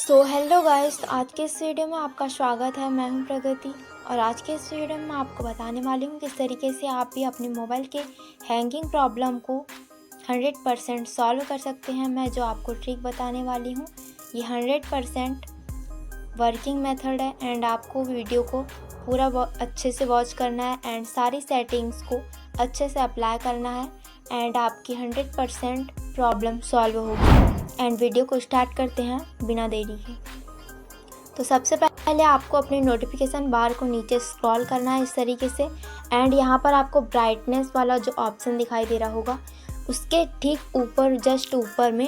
Hello guys, आज के इस वीडियो में आपका स्वागत है। मैं हूं प्रगति और आज के इस वीडियो में मैं आपको बताने वाली हूं किस तरीके से आप भी अपने मोबाइल के हैंगिंग प्रॉब्लम को 100% सॉल्व कर सकते हैं। मैं जो आपको ट्रिक बताने वाली हूं ये 100% वर्किंग मेथड है एंड आपको वीडियो को पूरा अच्छे से वॉच करना है एंड सारी सेटिंग्स को अच्छे से अप्लाई करना है एंड आपकी 100% प्रॉब्लम सॉल्व होगी। एंड वीडियो को स्टार्ट करते हैं बिना देरी के। तो सबसे पहले आपको अपने नोटिफिकेशन बार को नीचे स्क्रॉल करना है इस तरीके से एंड यहाँ पर आपको ब्राइटनेस वाला जो ऑप्शन दिखाई दे रहा होगा उसके ठीक ऊपर जस्ट ऊपर में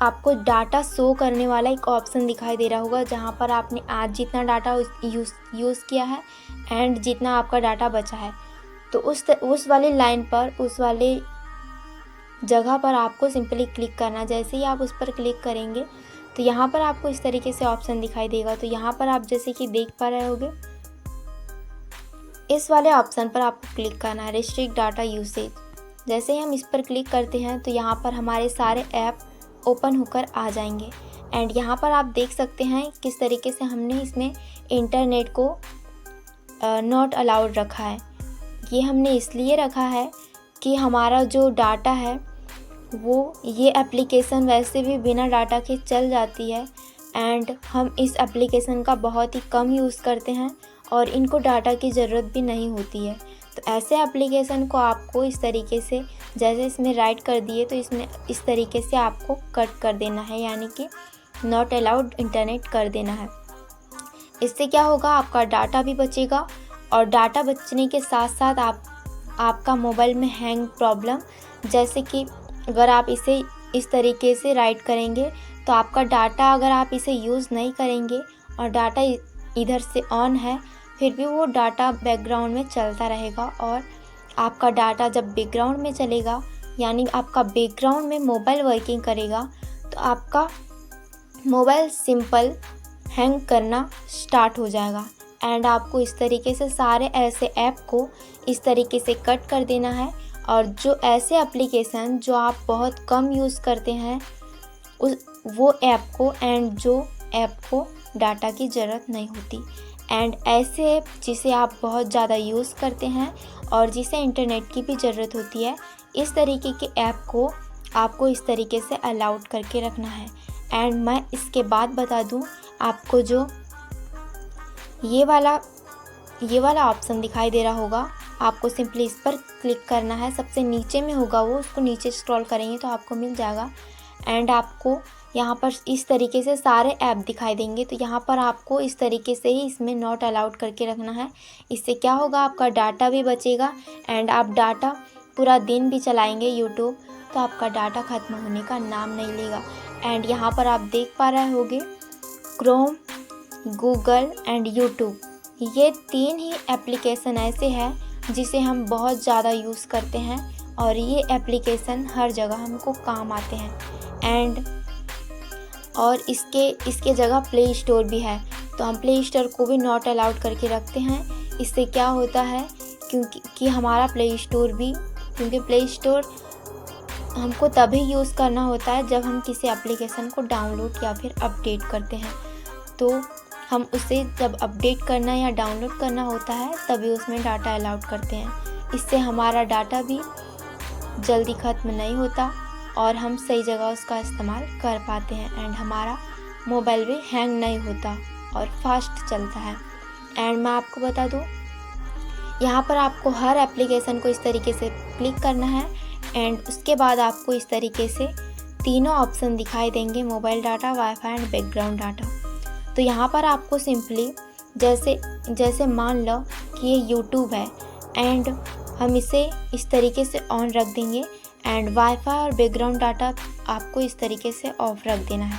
आपको डाटा शो करने वाला एक ऑप्शन दिखाई दे रहा होगा, जहाँ पर आपने आज जितना डाटा यूज़ किया है एंड जितना आपका डाटा बचा है। तो उस वाली लाइन पर, उस वाले जगह पर आपको सिंपली क्लिक करना। जैसे ही आप उस पर क्लिक करेंगे तो यहाँ पर आपको इस तरीके से ऑप्शन दिखाई देगा। तो यहाँ पर आप जैसे कि देख पा रहे होंगे इस वाले ऑप्शन पर आपको क्लिक करना है, रिस्ट्रिक्ट डाटा यूसेज। जैसे ही हम इस पर क्लिक करते हैं तो यहाँ पर हमारे सारे ऐप ओपन होकर आ जाएंगे एंड यहाँ पर आप देख सकते हैं किस तरीके से हमने इसमें इंटरनेट को नॉट अलाउड रखा है। ये हमने इसलिए रखा है कि हमारा जो डाटा है वो ये एप्लीकेशन वैसे भी बिना डाटा के चल जाती है एंड हम इस एप्लीकेशन का बहुत ही कम यूज़ करते हैं और इनको डाटा की ज़रूरत भी नहीं होती है। तो ऐसे एप्लीकेशन को आपको इस तरीके से, जैसे इसमें राइट कर दिए तो इसमें इस तरीके से आपको कट कर देना है, यानी कि नॉट अलाउड इंटरनेट कर देना है। इससे क्या होगा, आपका डाटा भी बचेगा और डाटा बचने के साथ साथ आपका मोबाइल में हैंग प्रॉब्लम, जैसे कि अगर आप इसे इस तरीके से राइट करेंगे तो आपका डाटा, अगर आप इसे यूज़ नहीं करेंगे और डाटा इधर से ऑन है फिर भी वो डाटा बैकग्राउंड में चलता रहेगा और आपका डाटा जब बैकग्राउंड में चलेगा, यानी आपका बैकग्राउंड में मोबाइल वर्किंग करेगा, तो आपका मोबाइल सिंपल हैंग करना स्टार्ट हो जाएगा एंड आपको इस तरीके से सारे ऐसे ऐप को इस तरीके से कट कर देना है। और जो ऐसे एप्लीकेशन जो आप बहुत कम यूज़ करते हैं वो ऐप को, एंड जो ऐप को डाटा की ज़रूरत नहीं होती, एंड ऐसे ऐप जिसे आप बहुत ज़्यादा यूज़ करते हैं और जिसे इंटरनेट की भी ज़रूरत होती है, इस तरीके के ऐप को आपको इस तरीके से अलाउड करके रखना है। एंड मैं इसके बाद बता दूं आपको, जो ये वाला ऑप्शन दिखाई दे रहा होगा, आपको सिंपली इस पर क्लिक करना है। सबसे नीचे में होगा वो, उसको नीचे स्क्रॉल करेंगे तो आपको मिल जाएगा एंड आपको यहाँ पर इस तरीके से सारे ऐप दिखाई देंगे। तो यहाँ पर आपको इस तरीके से ही इसमें नॉट अलाउड करके रखना है। इससे क्या होगा, आपका डाटा भी बचेगा एंड आप डाटा पूरा दिन भी चलाएंगे यूट्यूब तो आपका डाटा ख़त्म होने का नाम नहीं लेगा। एंड यहाँ पर आप देख पा रहे होंगे क्रोम, गूगल एंड यूट्यूब, ये 3 ही एप्लीकेशन ऐसे हैं जिसे हम बहुत ज़्यादा यूज़ करते हैं और ये एप्लीकेशन हर जगह हमको काम आते हैं। एंड और इसके जगह प्ले स्टोर भी है, तो हम प्ले स्टोर को भी नॉट अलाउड करके रखते हैं। इससे क्या होता है, क्योंकि हमारा प्ले स्टोर हमको तभी यूज़ करना होता है जब हम किसी एप्लीकेशन को डाउनलोड या फिर अपडेट करते हैं। तो हम उसे जब अपडेट करना या डाउनलोड करना होता है तभी उसमें डाटा अलाउड करते हैं। इससे हमारा डाटा भी जल्दी ख़त्म नहीं होता और हम सही जगह उसका इस्तेमाल कर पाते हैं एंड हमारा मोबाइल भी हैंग नहीं होता और फास्ट चलता है। एंड मैं आपको बता दूं, यहाँ पर आपको हर एप्लीकेशन को इस तरीके से क्लिक करना है एंड उसके बाद आपको इस तरीके से तीनों ऑप्शन दिखाई देंगे, mobile data, wifi and background data. तो यहाँ पर आपको सिंपली जैसे मान लो कि ये यूट्यूब है एंड हम इसे इस तरीके से ऑन रख देंगे एंड वाईफाई और बैकग्राउंड डाटा आपको इस तरीके से ऑफ रख देना है।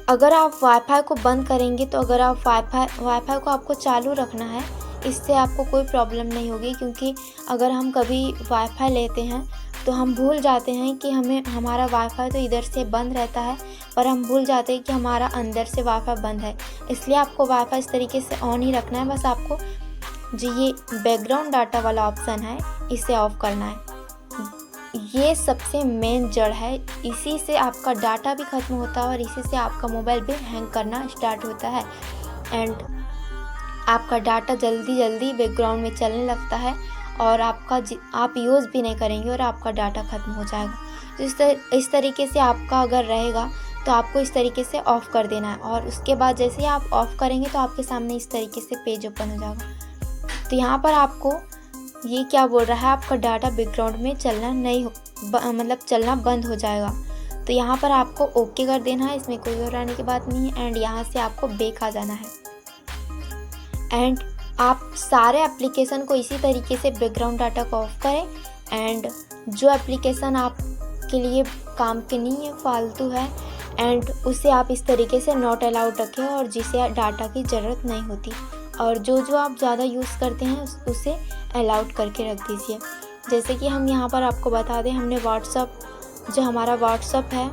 अगर आप वाईफाई को बंद करेंगे तो अगर आप वाईफाई को आपको चालू रखना है, इससे आपको कोई प्रॉब्लम नहीं होगी, क्योंकि अगर हम कभी वाईफाई लेते हैं तो हम भूल जाते हैं कि हमारा वाईफाई तो इधर से बंद रहता है, पर हम भूल जाते हैं कि हमारा अंदर से वाईफाई बंद है। इसलिए आपको वाईफाई इस तरीके से ऑन ही रखना है। बस आपको जो ये बैकग्राउंड डाटा वाला ऑप्शन है इसे ऑफ करना है। ये सबसे मेन जड़ है, इसी से आपका डाटा भी ख़त्म होता है और इसी से आपका मोबाइल भी हैंग करना स्टार्ट होता है एंड आपका डाटा जल्दी बैकग्राउंड में चलने लगता है और आप यूज़ भी नहीं करेंगे और आपका डाटा ख़त्म हो जाएगा। तो इस तरीके से आपका अगर रहेगा तो आपको इस तरीके से ऑफ़ कर देना है और उसके बाद जैसे ही आप ऑफ़ करेंगे तो आपके सामने इस तरीके से पेज ओपन हो जाएगा। तो यहाँ पर आपको ये क्या बोल रहा है, आपका डाटा बैकग्राउंड में चलना नहीं मतलब चलना बंद हो जाएगा। तो यहाँ पर आपको ओके कर देना है, इसमें कोई घबराने की बात नहीं है एंड यहाँ से आपको बैक आ जाना है एंड आप सारे एप्लीकेशन को इसी तरीके से बैकग्राउंड डाटा को ऑफ करें एंड जो एप्लीकेशन आपके लिए काम के नहीं है, फालतू है एंड उसे आप इस तरीके से नॉट अलाउड रखें और जिसे डाटा की ज़रूरत नहीं होती और जो आप ज़्यादा यूज़ करते हैं उसे अलाउड करके रख दीजिए। जैसे कि हम यहाँ पर आपको बता दें, हमने व्हाट्सअप, जो हमारा व्हाट्सअप है,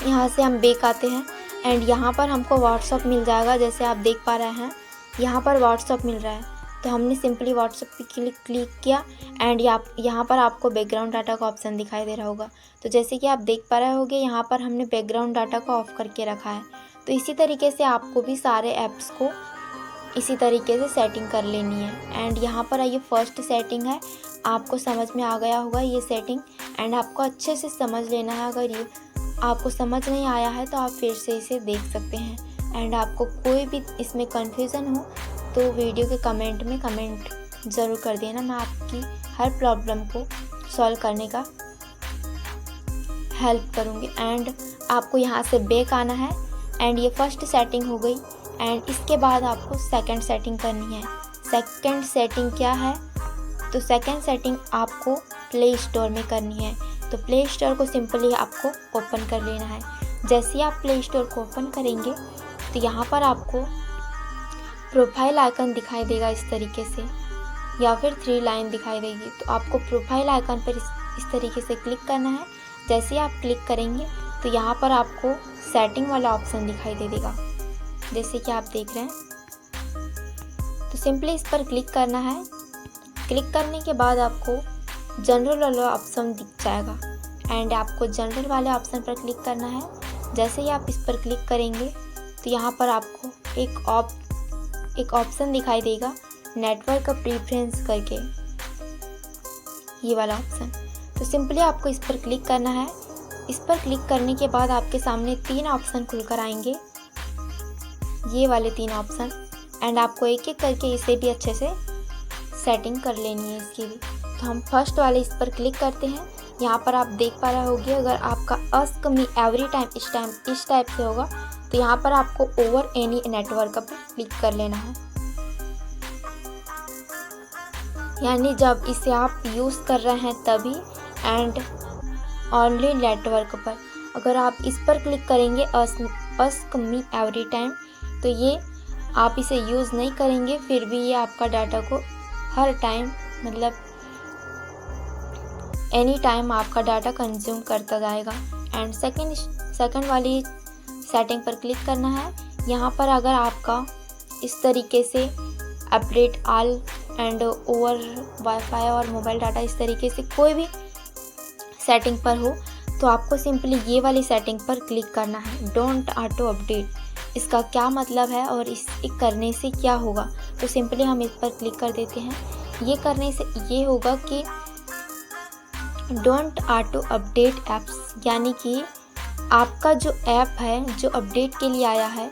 यहाँ से हम बैक आते हैं एंड यहाँ पर हमको व्हाट्सअप मिल जाएगा। जैसे आप देख पा रहे हैं यहाँ पर व्हाट्सअप मिल रहा है, तो हमने सिंपली व्हाट्सअप पे क्लिक किया एंड यहाँ पर आपको बैकग्राउंड डाटा का ऑप्शन दिखाई दे रहा होगा। तो जैसे कि आप देख पा रहे होंगे यहाँ पर हमने बैकग्राउंड डाटा को ऑफ़ करके रखा है। तो इसी तरीके से आपको भी सारे ऐप्स को इसी तरीके से सेटिंग कर लेनी है एंड यहाँ पर ये फर्स्ट सेटिंग है, आपको समझ में आ गया होगा ये सेटिंग एंड आपको अच्छे से समझ लेना है। अगर ये आपको समझ नहीं आया है तो आप फिर से इसे देख सकते हैं एंड आपको कोई भी इसमें कन्फ्यूज़न हो तो वीडियो के कमेंट में कमेंट ज़रूर कर देना, मैं आपकी हर प्रॉब्लम को सॉल्व करने का हेल्प करूँगी। एंड आपको यहाँ से बैक आना है एंड ये फर्स्ट सेटिंग हो गई एंड इसके बाद आपको सेकंड सेटिंग करनी है। सेकंड सेटिंग क्या है, तो सेकंड सेटिंग आपको प्ले स्टोर में करनी है। तो प्ले स्टोर को सिंपली आपको ओपन कर लेना है। जैसे ही आप प्ले स्टोर को ओपन करेंगे तो यहाँ पर आपको प्रोफाइल आइकन दिखाई देगा इस तरीके से, या फिर 3 लाइन दिखाई देगी। तो आपको प्रोफाइल आइकन पर इस तरीके से क्लिक करना है। जैसे ही आप क्लिक करेंगे तो यहाँ पर आपको सेटिंग वाला ऑप्शन दिखाई दे देगा, जैसे कि आप देख रहे हैं। तो सिंपली इस पर क्लिक करना है। क्लिक करने के बाद आपको जनरल वाला ऑप्शन दिख जाएगा एंड आपको जनरल वाले ऑप्शन पर क्लिक करना है। जैसे ही आप इस पर क्लिक करेंगे तो यहाँ पर आपको एक ऑप्शन दिखाई देगा नेटवर्क प्रीफरेंस करके, ये वाला ऑप्शन। तो सिंपली आपको इस पर क्लिक करना है। इस पर क्लिक करने के बाद आपके सामने 3 ऑप्शन खुलकर आएंगे, ये वाले 3 ऑप्शन एंड आपको एक एक करके इसे भी अच्छे से सेटिंग कर लेनी है इसकी भी। तो हम फर्स्ट वाले इस पर क्लिक करते हैं। यहाँ पर आप देख पा रहे होंगे, अगर आपका आस्क मी एवरी टाइम इस टाइप से होगा तो यहाँ पर आपको ओवर एनी नेटवर्क पर क्लिक कर लेना है, यानी जब इसे आप यूज़ कर रहे हैं तभी एंड ओनली नेटवर्क पर। अगर आप इस पर क्लिक करेंगे आस्क मी एवरी टाइम, तो ये आप इसे यूज़ नहीं करेंगे फिर भी ये आपका डाटा को हर टाइम मतलब एनी टाइम आपका डाटा कंज्यूम करता जाएगा। एंड सेकंड वाली सेटिंग पर क्लिक करना है। यहाँ पर अगर आपका इस तरीके से update all and over wifi और मोबाइल डाटा इस तरीके से कोई भी सेटिंग पर हो तो आपको सिंपली ये वाली सेटिंग पर क्लिक करना है, डोंट ऑटो अपडेट। इसका क्या मतलब है और इस करने से क्या होगा, तो सिंपली हम इस पर क्लिक कर देते हैं। ये करने से ये होगा कि डोंट ऑटो अपडेट एप्स, यानी कि आपका जो ऐप है जो अपडेट के लिए आया है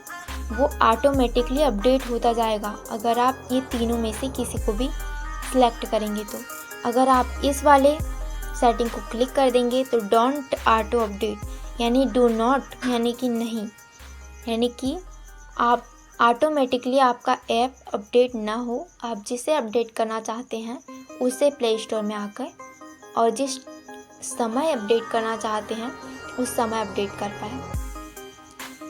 वो ऑटोमेटिकली अपडेट होता जाएगा अगर आप ये तीनों में से किसी को भी सिलेक्ट करेंगे। तो अगर आप इस वाले सेटिंग को क्लिक कर देंगे तो डोंट ऑटो अपडेट यानी डू नॉट यानी कि नहीं, यानी कि आप ऑटोमेटिकली आपका ऐप अपडेट ना हो, आप जिसे अपडेट करना चाहते हैं उसे प्ले स्टोर में आकर और जिस समय अपडेट करना चाहते हैं उस समय अपडेट कर पाए।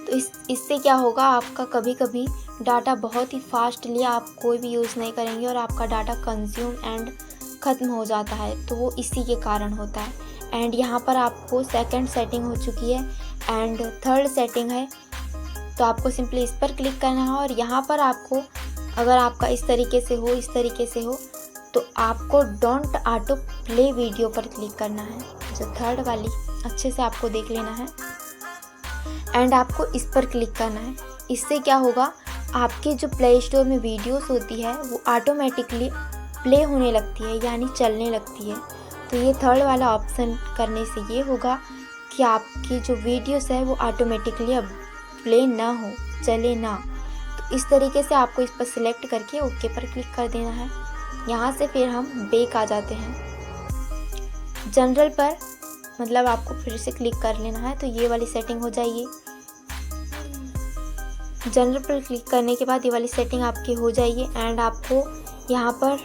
तो इससे क्या होगा, आपका कभी कभी डाटा बहुत ही फास्टली आप कोई भी यूज़ नहीं करेंगे और आपका डाटा कंज्यूम एंड ख़त्म हो जाता है, तो वो इसी के कारण होता है। एंड यहाँ पर आपको सेकंड सेटिंग हो चुकी है एंड थर्ड सेटिंग है, तो आपको सिंपली इस पर क्लिक करना है और यहाँ पर आपको अगर आपका इस तरीके से हो तो आपको डोंट ऑटो प्ले वीडियो पर क्लिक करना है, जो थर्ड वाली अच्छे से आपको देख लेना है एंड आपको इस पर क्लिक करना है। इससे क्या होगा, आपके जो प्ले स्टोर में वीडियोस होती है वो ऑटोमेटिकली प्ले होने लगती है, यानी चलने लगती है। तो ये थर्ड वाला ऑप्शन करने से ये होगा कि आपकी जो वीडियोस है वो ऑटोमेटिकली अब प्ले ना हो, चले ना। तो इस तरीके से आपको इस पर सिलेक्ट करके ओके पर क्लिक कर देना है। यहाँ से फिर हम बैक आ जाते हैं जनरल पर, मतलब आपको फिर से क्लिक कर लेना है तो ये वाली सेटिंग हो जाएगी। जनरल पर क्लिक करने के बाद ये वाली सेटिंग आपकी हो जाएगी एंड आपको यहाँ पर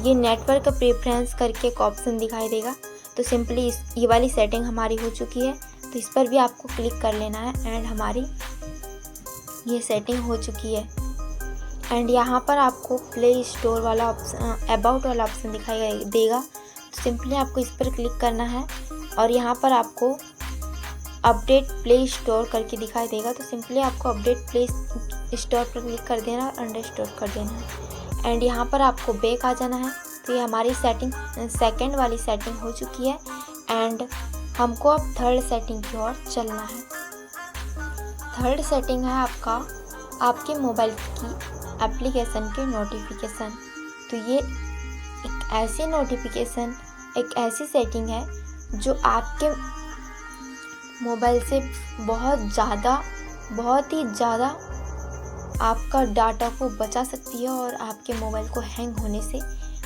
ये नेटवर्क प्रेफरेंस करके एक ऑप्शन दिखाई देगा। तो सिंपली ये वाली सेटिंग हमारी हो चुकी है, तो इस पर भी आपको क्लिक कर लेना है एंड हमारी ये सेटिंग हो चुकी है। एंड यहाँ पर आपको प्ले स्टोर वाला ऑप्शन, अबाउट वाला ऑप्शन दिखाई देगा। तो सिंपली आपको इस पर क्लिक करना है और यहाँ पर आपको अपडेट प्ले स्टोर करके दिखाई देगा। तो सिंपली आपको अपडेट प्ले स्टोर पर क्लिक कर देना और अनइंस्टॉल कर देना है एंड यहाँ पर आपको बैक आ जाना है। तो ये हमारी सेटिंग सेकंड वाली सेटिंग हो चुकी है एंड हमको अब थर्ड सेटिंग की ओर चलना है। थर्ड सेटिंग है आपके मोबाइल की एप्लीकेशन के नोटिफिकेशन। तो ये एक ऐसी नोटिफिकेशन, एक ऐसी सेटिंग है जो आपके मोबाइल से बहुत ही ज़्यादा आपका डाटा को बचा सकती है और आपके मोबाइल को हैंग होने से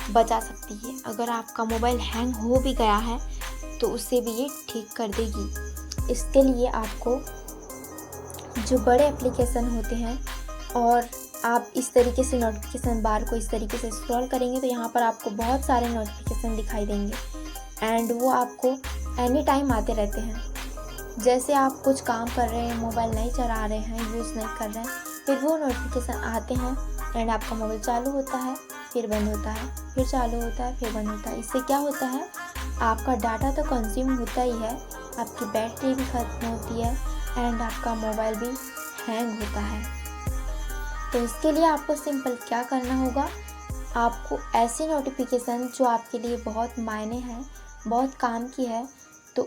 बचा सकती है। अगर आपका मोबाइल हैंग हो भी गया है तो उससे भी ये ठीक कर देगी। इसके लिए आपको जो बड़े एप्लीकेशन होते हैं और आप इस तरीके से नोटिफिकेशन बार को इस तरीके से स्क्रॉल करेंगे तो यहाँ पर आपको बहुत सारे नोटिफिकेशन दिखाई देंगे एंड वो आपको एनी टाइम आते रहते हैं। जैसे आप कुछ काम कर रहे हैं, मोबाइल नहीं चला रहे हैं, यूज़ नहीं कर रहे हैं, फिर वो नोटिफिकेशन आते हैं एंड आपका मोबाइल चालू होता है, फिर बंद होता है, फिर चालू होता है, फिर बंद होता है। इससे क्या होता है, आपका डाटा तो कंज्यूम होता ही है, आपकी बैटरी भी ख़त्म होती है एंड आपका मोबाइल भी हैंग होता है। तो इसके लिए आपको सिंपल क्या करना होगा, आपको ऐसी नोटिफिकेशन जो आपके लिए बहुत मायने हैं, बहुत काम की है, तो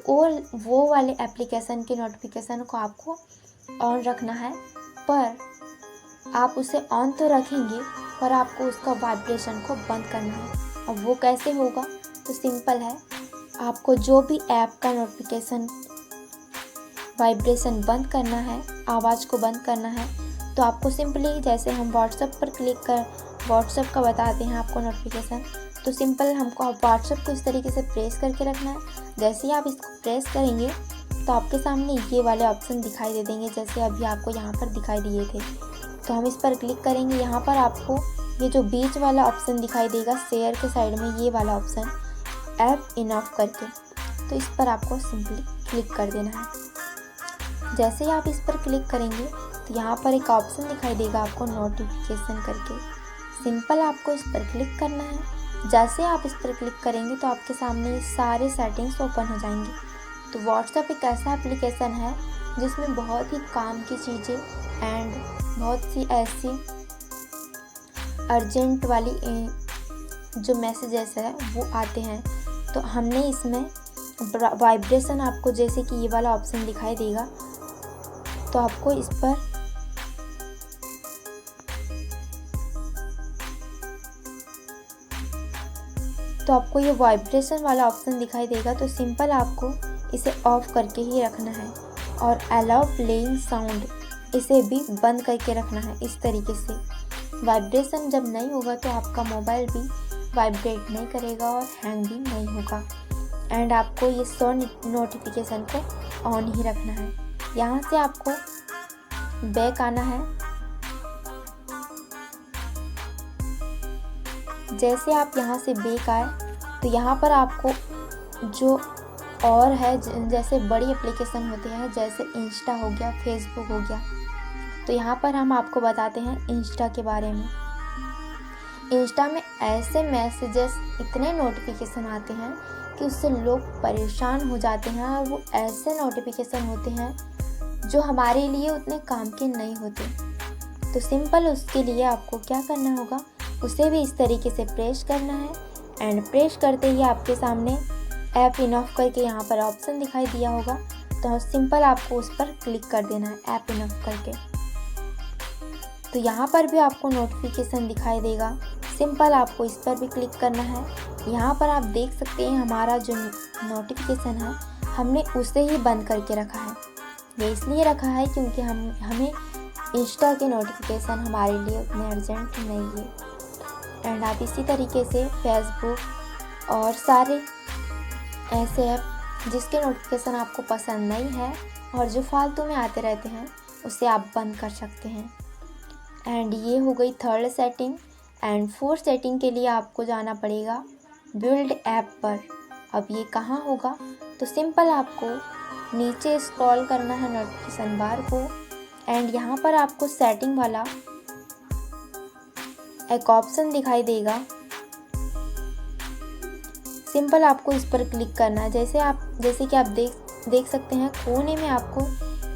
वो वाले एप्लीकेशन के नोटिफिकेशन को आपको ऑन रखना है। पर आप उसे ऑन तो रखेंगे पर आपको उसका वाइब्रेशन को बंद करना है। अब वो कैसे होगा, तो सिंपल है, आपको जो भी ऐप का नोटिफिकेशन वाइब्रेशन बंद करना है, आवाज़ को बंद करना है, तो आपको सिंपली जैसे हम व्हाट्सएप पर क्लिक कर व्हाट्सएप का बताते हैं आपको नोटिफिकेशन, तो सिंपल हमको व्हाट्सएप को इस तरीके से प्रेस करके रखना है। जैसे ही आप इसको प्रेस करेंगे तो आपके सामने ये वाले ऑप्शन दिखाई दे देंगे, जैसे अभी आपको यहाँ पर दिखाई दिए थे। तो हम इस पर क्लिक करेंगे, यहाँ पर आपको ये जो बीच वाला ऑप्शन दिखाई देगा शेयर के साइड में, ये वाला ऑप्शन ऐप इनऑफ करके, तो इस पर आपको सिंपली क्लिक कर देना है। जैसे ही आप इस पर क्लिक करेंगे तो यहाँ पर एक ऑप्शन दिखाई देगा आपको नोटिफिकेशन करके, सिंपल आपको इस पर क्लिक करना है। जैसे आप इस पर क्लिक करेंगे तो आपके सामने ये सारे सेटिंग्स ओपन हो जाएंगे। तो व्हाट्सएप एक ऐसा एप्लीकेशन है जिसमें बहुत ही काम की चीज़ें एंड बहुत सी ऐसी अर्जेंट वाली जो मैसेजेस है वो आते हैं। तो हमने इसमें वाइब्रेशन, आपको जैसे कि ये वाला ऑप्शन दिखाई देगा, तो आपको इस पर ये वाइब्रेशन वाला ऑप्शन दिखाई देगा। तो सिंपल आपको इसे ऑफ करके ही रखना है और अलाउ प्लेइंग साउंड इसे भी बंद करके रखना है। इस तरीके से वाइब्रेशन जब नहीं होगा तो आपका मोबाइल भी वाइब्रेट नहीं करेगा और हैंग भी नहीं होगा। एंड आपको ये शो नोटिफिकेशन को ऑन ही रखना है। यहाँ से आपको बैक आना है। जैसे आप यहाँ से बैक आए तो यहाँ पर आपको जो और है, जैसे बड़ी एप्लीकेशन होते हैं, जैसे इंस्टा हो गया, फेसबुक हो गया, तो यहाँ पर हम आपको बताते हैं इंस्टा के बारे में। इंस्टा में ऐसे मैसेजेस, इतने नोटिफिकेशन आते हैं कि उससे लोग परेशान हो जाते हैं और वो ऐसे नोटिफिकेशन होते हैं जो हमारे लिए उतने काम के नहीं होते। तो सिंपल उसके लिए आपको क्या करना होगा, उसे भी इस तरीके से प्रेस करना है। एंड प्रेस करते ही आपके सामने ऐप इनफ करके यहाँ पर ऑप्शन दिखाई दिया होगा, तो सिंपल आपको उस पर क्लिक कर देना है ऐप इनफ करके। तो यहाँ पर भी आपको नोटिफिकेशन दिखाई देगा, सिंपल आपको इस पर भी क्लिक करना है। यहाँ पर आप देख सकते हैं हमारा जो नोटिफिकेशन है हमने उसे ही बंद करके रखा है। ये इसलिए रखा है क्योंकि हमें इंस्टा के नोटिफिकेशन हमारे लिए उतने अर्जेंट नहीं है। एंड आप इसी तरीके से फेसबुक और सारे ऐसे ऐप जिसके नोटिफिकेशन आपको पसंद नहीं है और जो फालतू में आते रहते हैं उसे आप बंद कर सकते हैं। एंड ये हो गई third setting. And fourth setting के लिए आपको जाना पड़ेगा बिल्ड ऐप पर। अब ये कहाँ होगा, तो सिंपल आपको नीचे स्क्रॉल करना है नोटिफिकेशन बार को। एंड यहाँ पर आपको सेटिंग वाला एक ऑप्शन दिखाई देगा, सिंपल आपको इस पर क्लिक करना है। जैसे कि आप देख सकते हैं कोने में आपको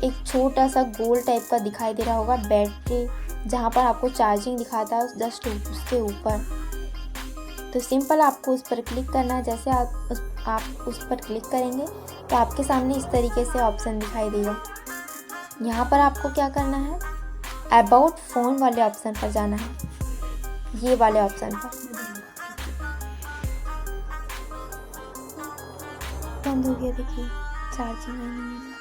एक छोटा सा गोल टाइप का दिखाई दे रहा होगा बैटरी, जहाँ पर आपको चार्जिंग दिखाता है जस्ट उसके ऊपर। तो सिंपल आपको उस पर क्लिक करना है। जैसे आप उस पर क्लिक करेंगे तो आपके सामने इस तरीके से ऑप्शन दिखाई देगा। यहाँ पर आपको क्या करना है, अबाउट फ़ोन वाले ऑप्शन पर जाना है, ये वाले ऑप्शन पर। बंद हो गया, देखिए चार्जिंग नहीं है।